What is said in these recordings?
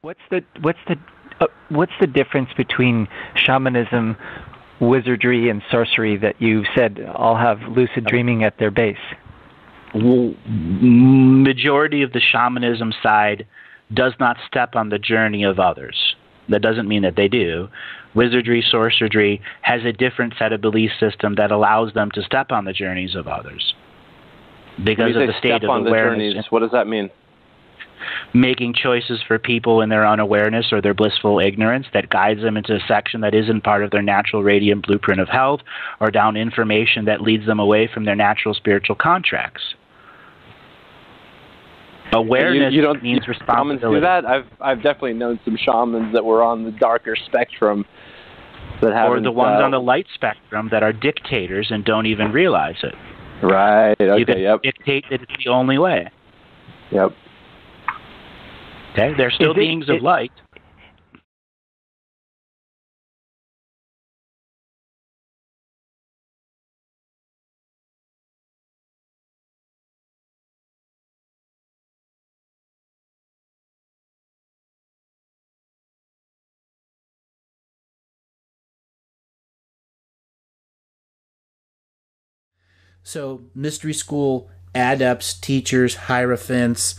What's the difference between shamanism, wizardry, and sorcery that you said all have lucid dreaming at their base? Majority of the shamanism side does not step on the journey of others. That doesn't mean that they do. Wizardry, sorcery has a different set of belief system that allows them to step on the journeys of others because of the state of awareness. What does that mean? Making choices for people in their unawareness or their blissful ignorance that guides them into a section that isn't part of their natural radiant blueprint of health, or down information that leads them away from their natural spiritual contracts. Awareness means responsibility. Shamans do that? I've definitely known some shamans that were on the darker spectrum that have, or the ones on the light spectrum that are dictators and don't even realize it. Right. Okay. You can dictate that it's the only way. Yep. Okay, they're still beings of light. So, mystery school adepts, teachers, hierophants,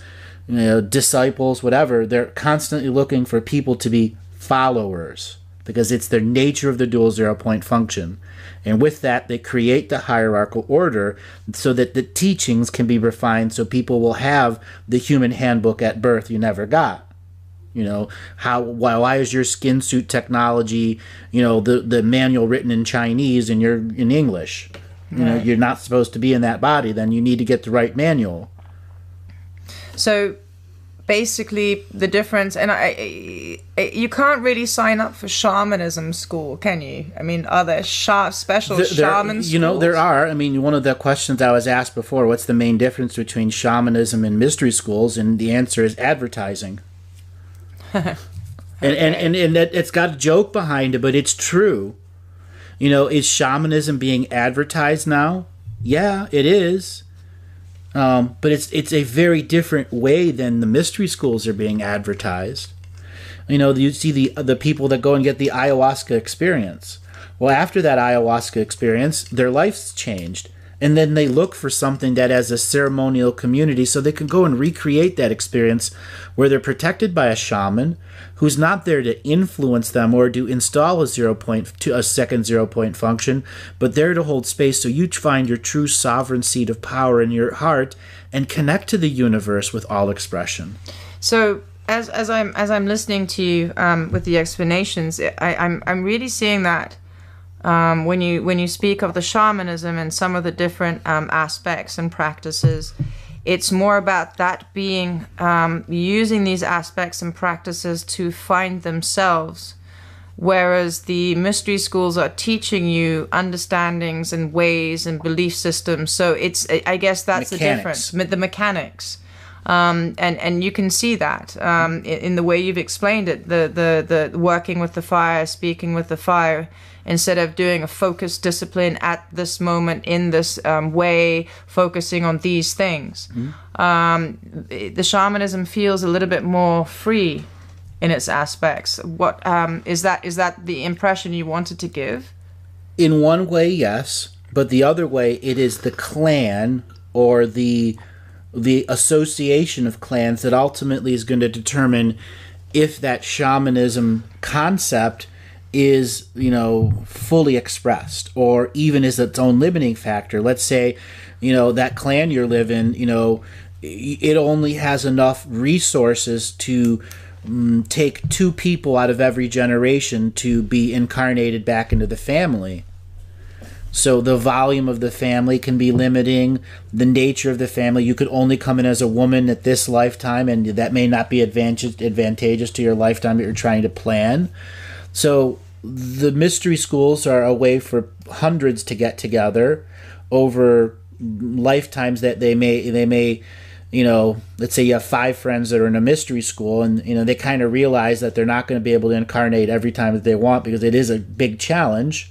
disciples, whatever, they're constantly looking for people to be followers because it's their nature of the dual 0-point function. And with that, they create the hierarchical order so that the teachings can be refined so people will have the human handbook at birth you never got. Why is your skin suit technology, the manual written in Chinese and you're in English? You're not supposed to be in that body, then you need to get the right manual. So basically the difference, and you can't really sign up for shamanism school, can you? I mean, are there special shaman schools? There are. I mean, one of the questions I was asked before, what's the main difference between shamanism and mystery schools? And the answer is advertising. Okay. And it's got a joke behind it, but it's true. Is shamanism being advertised now? Yeah, it is. But it's a very different way than the mystery schools are being advertised. You see the people that go and get the ayahuasca experience. Well, after that ayahuasca experience, their life's changed. And then they look for something that has a ceremonial community so they can go and recreate that experience where they're protected by a shaman who's not there to influence them or to install a second 0-point function, but there to hold space so you find your true sovereign seat of power in your heart and connect to the universe with all expression. So as I'm listening to you with the explanations, I'm really seeing that when you speak of the shamanism and some of the different aspects and practices, it's more about that being using these aspects and practices to find themselves, whereas the mystery schools are teaching you understandings and ways and belief systems. So I guess that's the difference, the mechanics. And you can see that in the way you've explained it, the working with the fire, speaking with the fire, instead of doing a focused discipline at this moment in this way, focusing on these things. Mm-hmm. The shamanism feels a little bit more free in its aspects. What is that the impression you wanted to give? In one way, yes, but the other way, it is the clan or the association of clans that ultimately is going to determine if that shamanism concept is, fully expressed, or even is its own limiting factor. Let's say, that clan you live in, it only has enough resources to take 2 people out of every generation to be incarnated back into the family. So the volume of the family can be limiting, the nature of the family. You could only come in as a woman at this lifetime, and that may not be advantageous to your lifetime that you're trying to plan. So the mystery schools are a way for hundreds to get together over lifetimes that they may let's say you have 5 friends that are in a mystery school, and they kind of realize that they're not going to be able to incarnate every time that they want because it is a big challenge.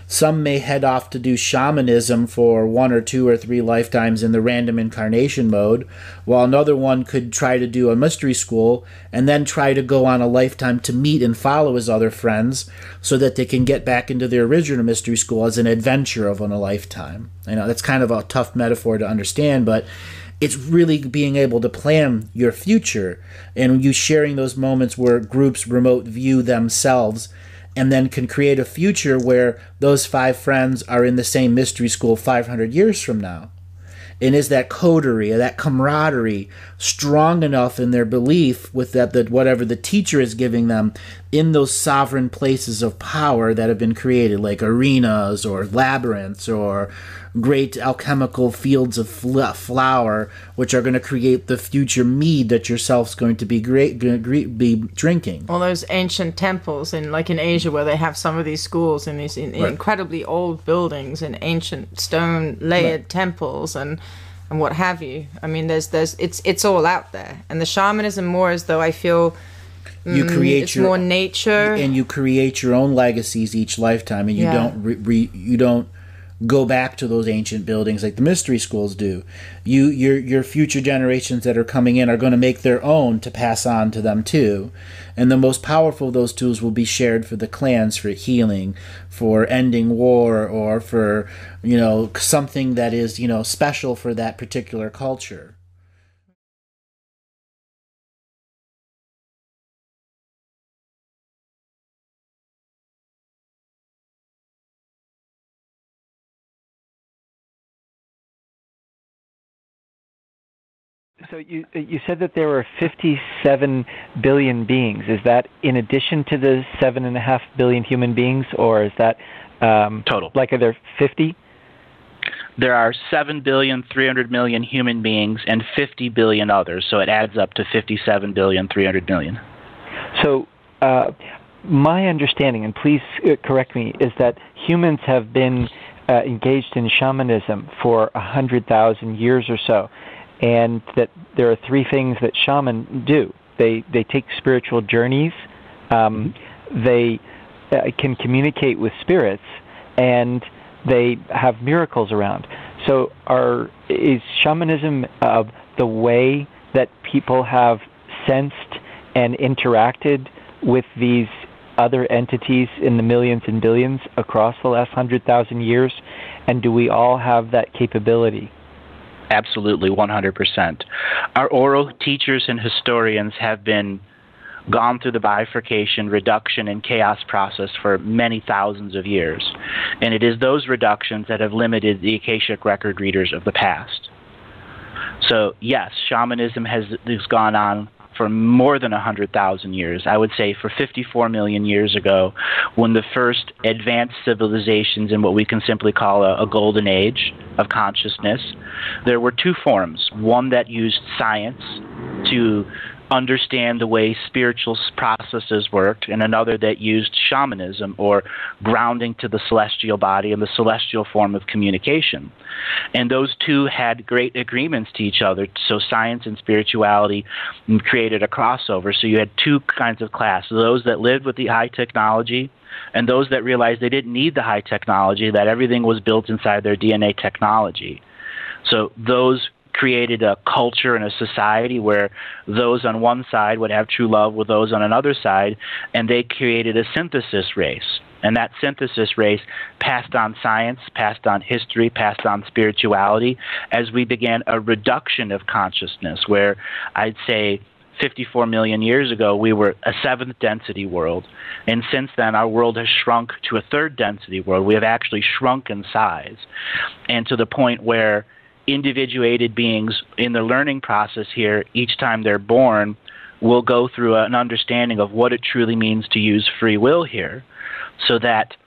Some may head off to do shamanism for 1 or 2 or 3 lifetimes in the random incarnation mode, while another one could try to do a mystery school and then try to go on a lifetime to meet and follow his other friends so that they can get back into their original mystery school as an adventure of a lifetime. I know that's kind of a tough metaphor to understand, but it's really being able to plan your future and you sharing those moments where groups remote view themselves and then can create a future where those 5 friends are in the same mystery school 500 years from now. And is that coterie, that camaraderie strong enough in their belief with that whatever the teacher is giving them in those sovereign places of power that have been created, like arenas or labyrinths or great alchemical fields of flower, which are going to create the future mead that yourself's going to be be drinking. All those ancient temples in Asia, where they have some of these schools in these incredibly old buildings and ancient stone layered temples and what have you. I mean, it's all out there, and the shamanism more as though I feel. You create it's more nature, and you create your own legacies each lifetime, and you don't go back to those ancient buildings like the mystery schools do. Your future generations that are coming in are going to make their own to pass on to them too, and the most powerful of those tools will be shared for the clans, for healing, for ending war, or for something that is special for that particular culture. So you said that there were 57 billion beings. Is that in addition to the 7.5 billion human beings, or is that total? Like, are there 50? There are 7,300,000,000 human beings and 50 billion others, so it adds up to 57,300,000,000. So my understanding, and please correct me, is that humans have been engaged in shamanism for 100,000 years or so. And that there are 3 things that shaman do. They take spiritual journeys, they can communicate with spirits, and they have miracles around. So is shamanism the way that people have sensed and interacted with these other entities in the millions and billions across the last 100,000 years? And do we all have that capability? Absolutely, 100%. Our oral teachers and historians have been gone through the bifurcation, reduction, and chaos process for many thousands of years. And it is those reductions that have limited the Akashic record readers of the past. So, yes, shamanism has gone on for more than 100,000 years. I would say for 54 million years ago, when the first advanced civilizations in what we can simply call a golden age of consciousness, there were 2 forms. One that used science to understand the way spiritual processes worked, and another that used shamanism, or grounding to the celestial body and the celestial form of communication. And those 2 had great agreements to each other, so science and spirituality created a crossover. So you had 2 kinds of class: those that lived with the high technology, and those that realized they didn't need the high technology, that everything was built inside their DNA technology. So those created a culture and a society where those on one side would have true love with those on another side, and they created a synthesis race. And that synthesis race passed on science, passed on history, passed on spirituality, as we began a reduction of consciousness, where I'd say 54 million years ago, we were a 7th density world. And since then, our world has shrunk to a 3rd density world. We have actually shrunk in size, and to the point where individuated beings in the learning process here, each time they're born, will go through an understanding of what it truly means to use free will here, so that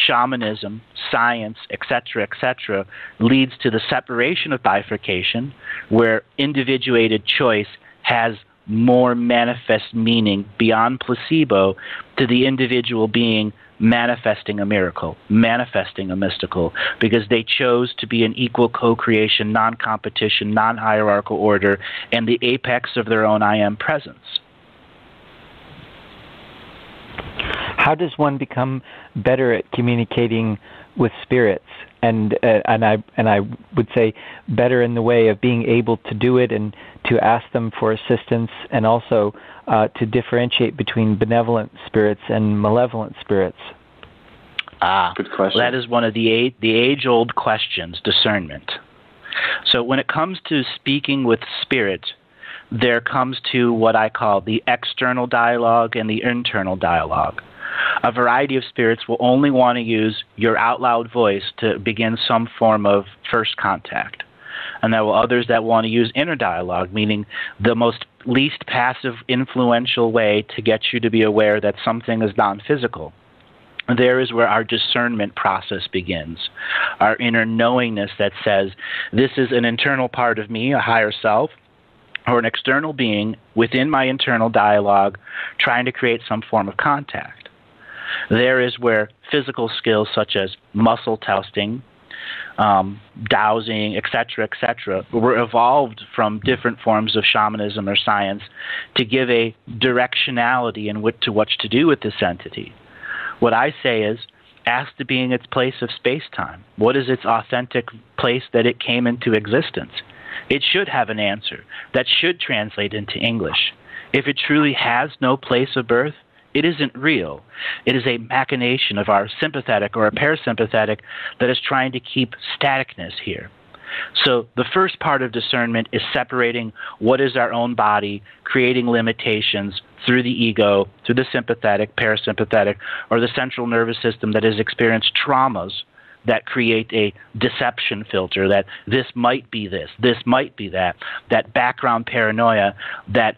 shamanism, science, etc., leads to the separation of bifurcation, where individuated choice has more manifest meaning beyond placebo to the individual being manifesting a miracle, manifesting a mystical, because they chose to be an equal co-creation, non-competition, non-hierarchical order, and the apex of their own I am presence. How does one become better at communicating with spirits? And I would say better in the way of being able to do it and to ask them for assistance, and also to differentiate between benevolent spirits and malevolent spirits. Good question. That is one of the age-old questions, discernment. So when it comes to speaking with spirit, there comes to what I call the external dialogue and the internal dialogue. A variety of spirits will only want to use your out loud voice to begin some form of first contact. And there will others that want to use inner dialogue, meaning the most least passive, influential way to get you to be aware that something is non-physical. There is where our discernment process begins, our inner knowingness that says, this is an internal part of me, a higher self, or an external being within my internal dialogue trying to create some form of contact. There is where physical skills such as muscle testing, dowsing, etc., were evolved from different forms of shamanism or science to give a directionality in what to do with this entity. What I say is, ask the being its place of space-time. What is its authentic place that it came into existence? It should have an answer that should translate into English. If it truly has no place of birth, it isn't real. It is a machination of our sympathetic or a parasympathetic that is trying to keep staticness here. So the first part of discernment is separating what is our own body, creating limitations through the ego, through the sympathetic, parasympathetic, or the central nervous system that has experienced traumas that create a deception filter, that this might be this might be that background paranoia that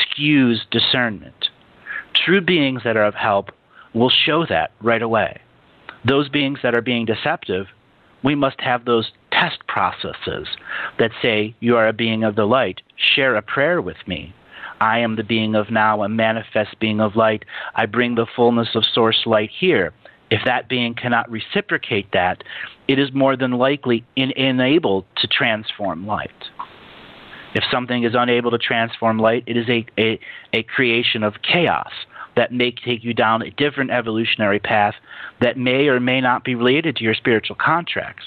skews discernment. True beings that are of help will show that right away. Those beings that are being deceptive, we must have those test processes that say, you are a being of the light, share a prayer with me. I am the being of now, a manifest being of light. I bring the fullness of source light here. If that being cannot reciprocate that, it is more than likely unable to transform light. If something is unable to transform light, it is a creation of chaos that may take you down a different evolutionary path that may or may not be related to your spiritual contracts.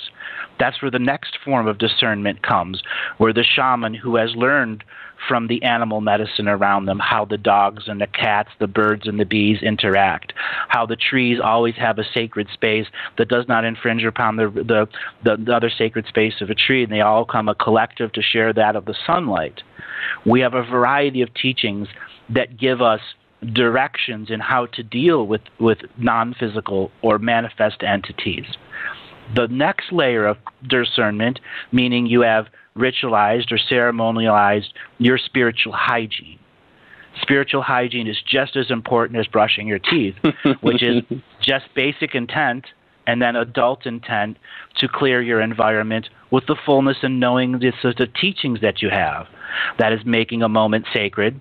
That's where the next form of discernment comes, where the shaman who has learned from the animal medicine around them how the dogs and the cats, the birds and the bees interact, how the trees always have a sacred space that does not infringe upon the other sacred space of a tree, and they all come a collective to share that of the sunlight. We have a variety of teachings that give us directions in how to deal with non-physical or manifest entities. The next layer of discernment, meaning you have ritualized or ceremonialized your spiritual hygiene. Spiritual hygiene is just as important as brushing your teeth, which is just basic intent and then adult intent to clear your environment with the fullness and knowing the teachings that you have. That is making a moment sacred,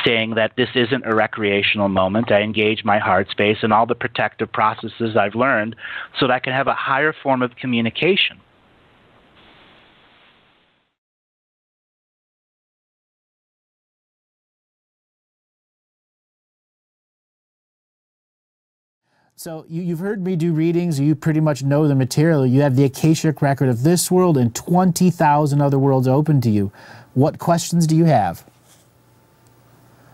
saying that this isn't a recreational moment. I engage my heart space and all the protective processes I've learned so that I can have a higher form of communication. So you've heard me do readings. You pretty much know the material. You have the Akashic record of this world and 20,000 other worlds open to you. What questions do you have?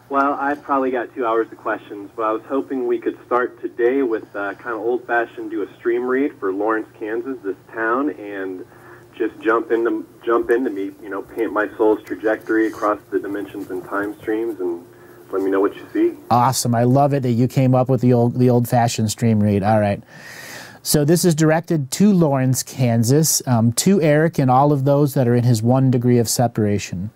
Well, I've probably got 2 hours of questions, but I was hoping we could start today with kind of old-fashioned, do a stream read for Lawrence, Kansas, this town, and just jump into me, paint my soul's trajectory across the dimensions and time streams, and let me know what you see. Awesome. I love it that you came up with the old-fashioned stream read. All right. So this is directed to Lawrence, Kansas, to Eric and all of those that are in his 1 degree of separation.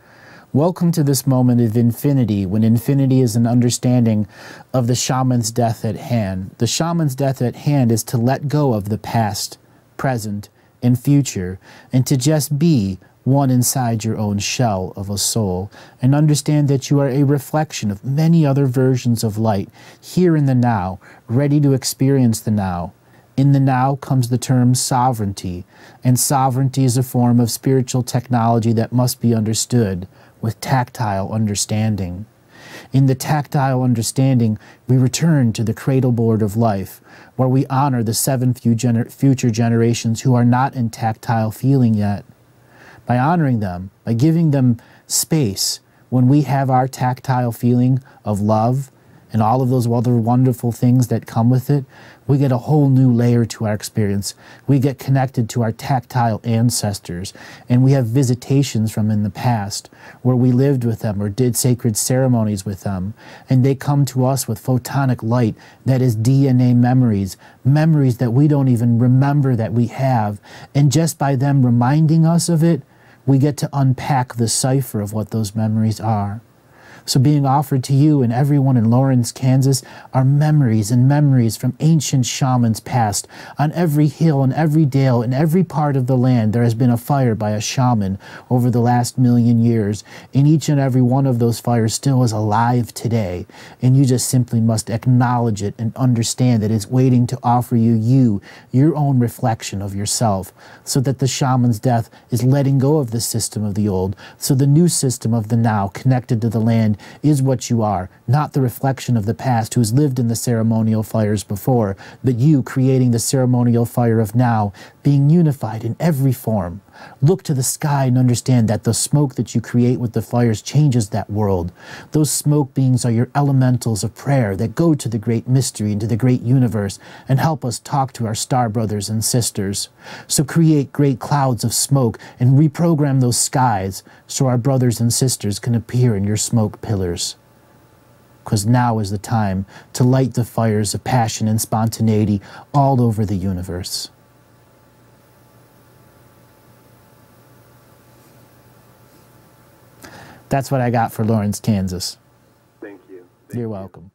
Welcome to this moment of infinity, when infinity is an understanding of the shaman's death at hand. The shaman's death at hand is to let go of the past, present, and future, and to just be one inside your own shell of a soul, and understand that you are a reflection of many other versions of light, here in the now, ready to experience the now. In the now comes the term sovereignty, and sovereignty is a form of spiritual technology that must be understood with tactile understanding. In the tactile understanding, we return to the cradleboard of life, where we honor the 7 future generations who are not in tactile feeling yet. By honoring them, by giving them space, when we have our tactile feeling of love and all of those other wonderful things that come with it, we get a whole new layer to our experience. We get connected to our tactile ancestors, and we have visitations from in the past where we lived with them or did sacred ceremonies with them, and they come to us with photonic light that is DNA memories, memories that we don't even remember that we have, and just by them reminding us of it, we get to unpack the cipher of what those memories are. So being offered to you and everyone in Lawrence, Kansas, are memories and memories from ancient shamans past. On every hill and every dale in every part of the land, there has been a fire by a shaman over the last 1,000,000 years. And each and every one of those fires still is alive today. And you just simply must acknowledge it and understand that it's waiting to offer you, your own reflection of yourself, so that the shaman's death is letting go of the system of the old, so the new system of the now, connected to the land, is what you are, not the reflection of the past who has lived in the ceremonial fires before, but you creating the ceremonial fire of now, being unified in every form. Look to the sky and understand that the smoke that you create with the fires changes that world. Those smoke beings are your elementals of prayer that go to the great mystery and to the great universe and help us talk to our star brothers and sisters. So create great clouds of smoke and reprogram those skies so our brothers and sisters can appear in your smoke pillars. Because now is the time to light the fires of passion and spontaneity all over the universe. That's what I got for Lawrence, Kansas. Thank you. You're welcome.